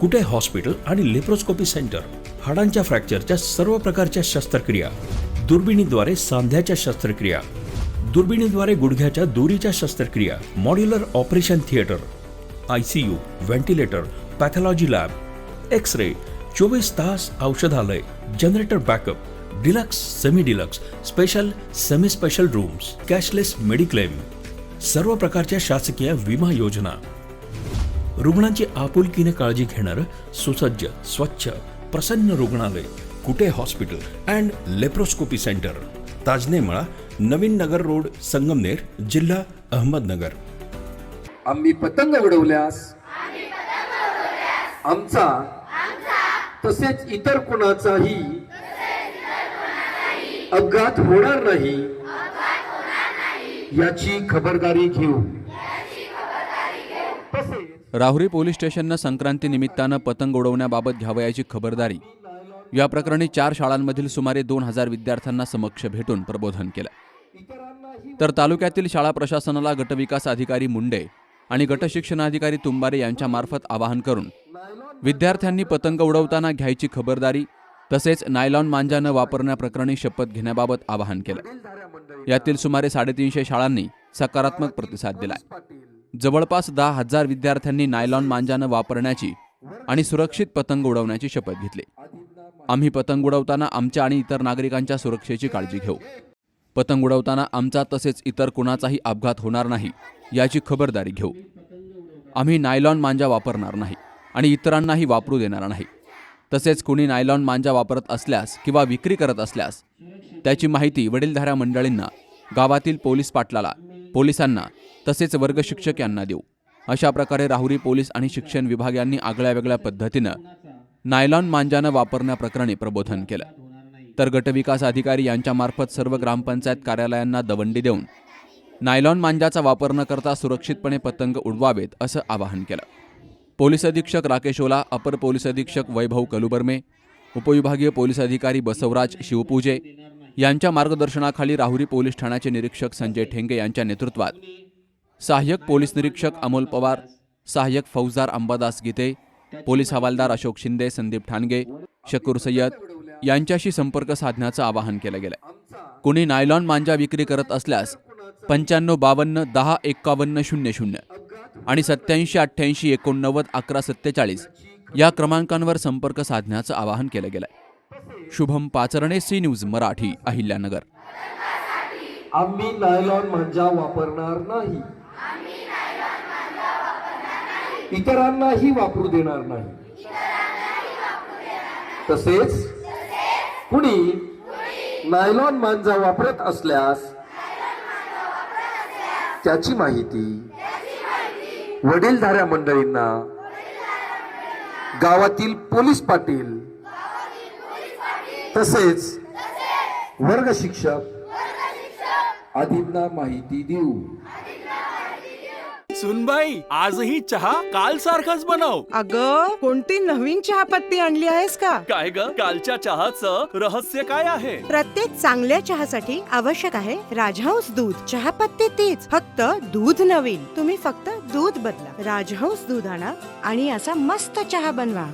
कुटे hospital आणि laparoscopy centre, हाडांच्या फ्रॅक्चरच्या सर्व प्रकारच्या शस्त्रक्रिया, दुर्बिणीद्वारे सांध्याच्या शस्त्रक्रिया, दुर्बिणीद्वारे गुडघ्याच्या दोरीच्या शस्त्रक्रिया, modular operation theatre, ICU, ventilator, pathology lab, x ray, 24 तास औषधालय, generator backup, deluxe, semi deluxe, special, semi special rooms, cashless mediclaim, सर्व प्रकारच्या शासकीय विमा योजना, रुग्णांची आपुलकीने काळजी घेणारं सुसज्ज, स्वच्छ, प्रसन्न रुग्णालय, Kute hospital and laparoscopy centre, Tajane Mala, Navin Nagar road, Sangamner, जिल्हा अहमदनगर. आम्ही पतंग उडवल्यास आमचा तसेच इतर कोणाचाही अपघात होणार नाही याची खबरदारी घेऊ. राहुरी पोलीस स्टेशननं संक्रांती निमित्तानं पतंग उडवण्याबाबत घ्यावयाची खबरदारी या प्रकरणी 4 शाळांमधील सुमारे 2000 विद्यार्थ्यांना समक्ष भेटून प्रबोधन केलं. तर तालुक्यातील शाळा प्रशासनाला गटविकास अधिकारी मुंडे आणि गटशिक्षणाधिकारी तुंबारे यांच्या मार्फत आवाहन करून विद्यार्थ्यांनी पतंग उडवताना घ्यायची खबरदारी तसेच नायलॉन मांजा न वापरण्याप्रकरणी शपथ घेण्याबाबत आवाहन केलं. यातील सुमारे 350 शाळांनी सकारात्मक प्रतिसाद दिलाय. जवळपास 10,000 विद्यार्थ्यांनी नायलॉन मांजा न वापरण्याची आणि सुरक्षित पतंग उडवण्याची शपथ घेतली. आम्ही पतंग उडवताना आमच्या आणि इतर नागरिकांच्या सुरक्षेची काळजी घेऊ. पतंग उडवताना आमचा तसेच इतर कुणाचाही अपघात होणार नाही याची खबरदारी घेऊ. आम्ही नायलॉन मांजा वापरणार नाही आणि इतरांनाही वापरू देणार नाही. तसेच कुणी नायलॉन मांजा वापरत असल्यास किंवा विक्री करत असल्यास त्याची माहिती वडीलधाऱ्या मंडळींना, गावातील पोलीस पाटलाला, पोलिसांना तसेच वर्ग शिक्षक यांना देऊ. अशा प्रकारे राहुरी पोलीस आणि शिक्षण विभाग यांनी आगळ्या वेगळ्या पद्धतीनं नायलॉन मांजानं वापरण्याप्रकरणी प्रबोधन केलं. तर गटविकास अधिकारी यांच्यामार्फत सर्व ग्रामपंचायत कार्यालयांना दवंडी देऊन नायलॉन मांजाचा वापर न करता सुरक्षितपणे पतंग उडवावेत असं आवाहन केलं. पोलीस अधीक्षक राकेश ओला, अपर पोलीस अधीक्षक वैभव कलुबर्मे, उपविभागीय पोलीस अधिकारी बसवराज शिवपूजे यांच्या मार्गदर्शनाखाली राहुरी पोलीस ठाण्याचे निरीक्षक संजय ठेंगे यांच्या नेतृत्वात सहाय्यक पोलीस निरीक्षक अमोल पवार, सहाय्यक फौजदार अंबादास गीते, पोलीस हवालदार अशोक शिंदे, संदीप ठाणगे, शकूर सय्यद यांच्याशी संपर्क साधण्याचं आवाहन केलं गेलं. कुणी नायलॉन मांजा विक्री करत असल्यास 9552 10 51 00 आणि 8788 89 11 47 या क्रमांकांवर संपर्क साधण्याचं आवाहन केलं गेलं. Shubham Pacharne, C news Marathi, Ahilyanagar. आम्ही नायलॉन मांजा वापरणार नाही, इतरांनाही वापरू देणार नाही. तसेच कुणी नायलॉन मांजा वापरत असल्यास त्याची माहिती वडीलधाऱ्या मंडळींना, गावातील पोलीस पाटील तसेच वर्ग शिक्षक आदींना माहिती देऊ. सुनबाई, आजही चहा काल सारखाच बनव. अगं, कोणती नवीन चहापत्ती आणली आहेस का? काय ग, कालच्या चहाचं रहस्य काय आहे? प्रत्येक चांगल्या चहासाठी आवश्यक आहे राजहंस दूध. चहापत्ती तीच, फक्त दूध नवीन. तुम्ही फक्त दूध बदला. राजहंस दूध आणा आणि असा मस्त चहा बनवा.